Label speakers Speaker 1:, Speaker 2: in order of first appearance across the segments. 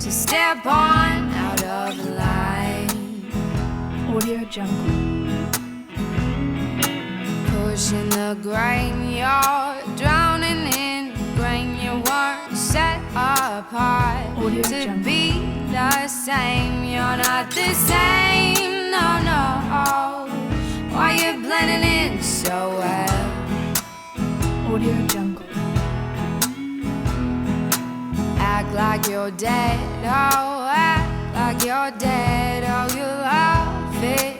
Speaker 1: to step on out of line.
Speaker 2: Audio Jungle.
Speaker 1: Pushing the grain, you're drowning in grain. You weren't set apart
Speaker 2: Audio
Speaker 1: to
Speaker 2: Jungle.
Speaker 1: be the same. You're not the same, no, no. Why you blending in so well?
Speaker 2: Audio Jungle.
Speaker 1: Act like you're dead, oh, act like you're dead, oh, you love it.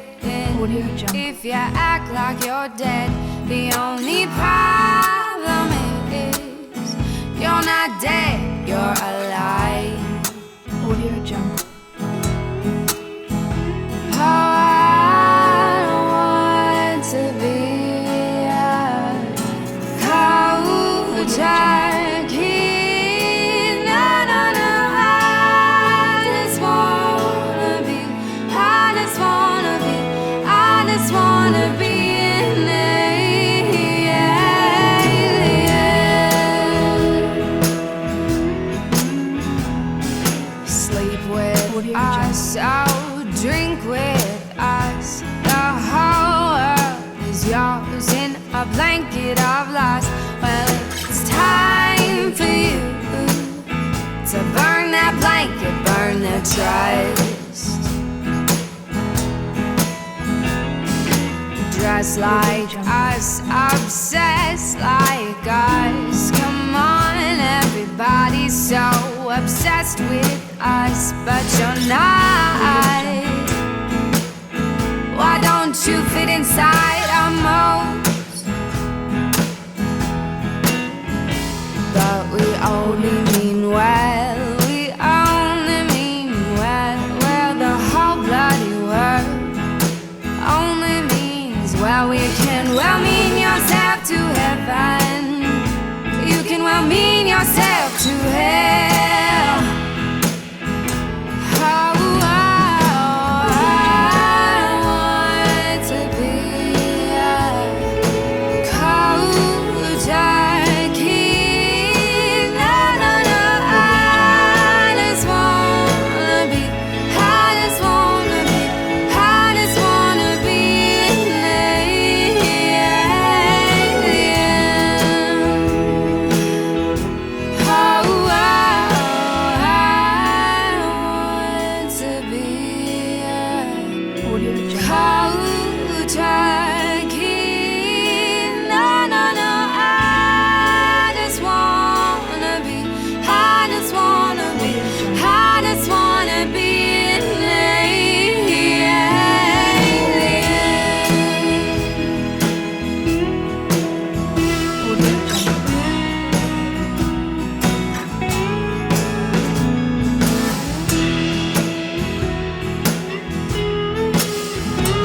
Speaker 2: Audio Jungle.
Speaker 1: If you act like you're dead, the only problem is you're not dead, you're alive.
Speaker 2: Audio Jungle.
Speaker 1: Oh, I don't want to be a cold turkey. No, no, no, I just wanna be in Sleep with us, oh, drink with us. The whole world is yours in a blanket of loss. Well, it's time for you to burn that blanket, burn the trust. Dress like us, obsessed like us. Come on, everybody's so obsessed with us, but you're not. Why don't you fit inside our molds? But we only mean well, we only mean well. Well, the whole bloody world only means well. We can well mean yourself to heaven, you can well mean yourself to hell. Oh, I want to be a cold turkey. No, no, no, I just wanna be an alien. Oh, I want to be a
Speaker 2: Audio Jungle.
Speaker 1: cold turkey. No, no, no, I just wanna be an alien.
Speaker 2: Audio Jungle.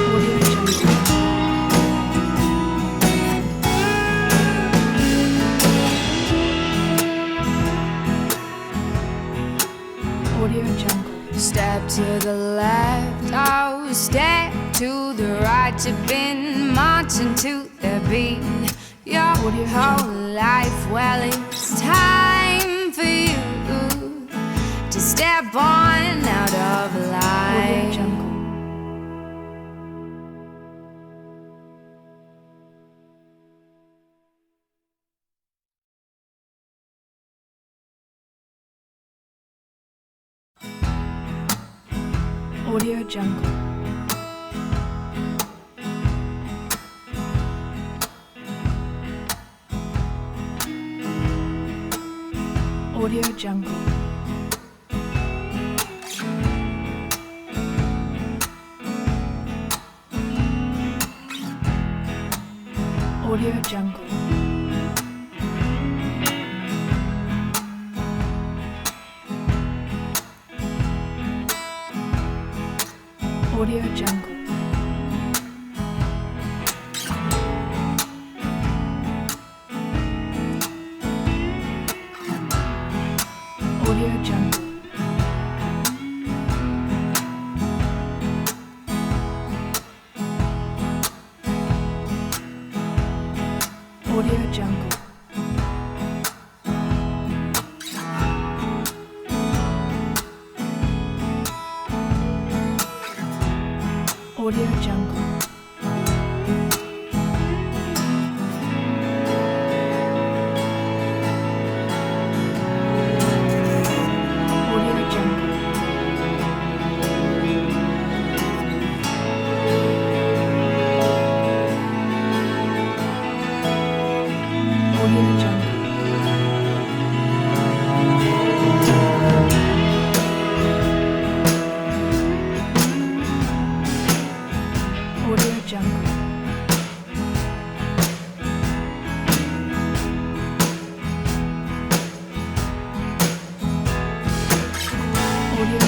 Speaker 2: Audio Jungle. Audio Jungle.
Speaker 1: Step to the left, oh, step to the right. You've been marching to the beat your whole life. Well, it's time for you to step on out of
Speaker 2: Audio
Speaker 1: line.
Speaker 2: Jungle. Audio Jungle. Audio Jungle. Audio Jungle. Audio Jungle. Audio Jungle. Audio Jungle. Audio Jungle. Audio Jungle. Audio Jungle. Audio Jungle. Audio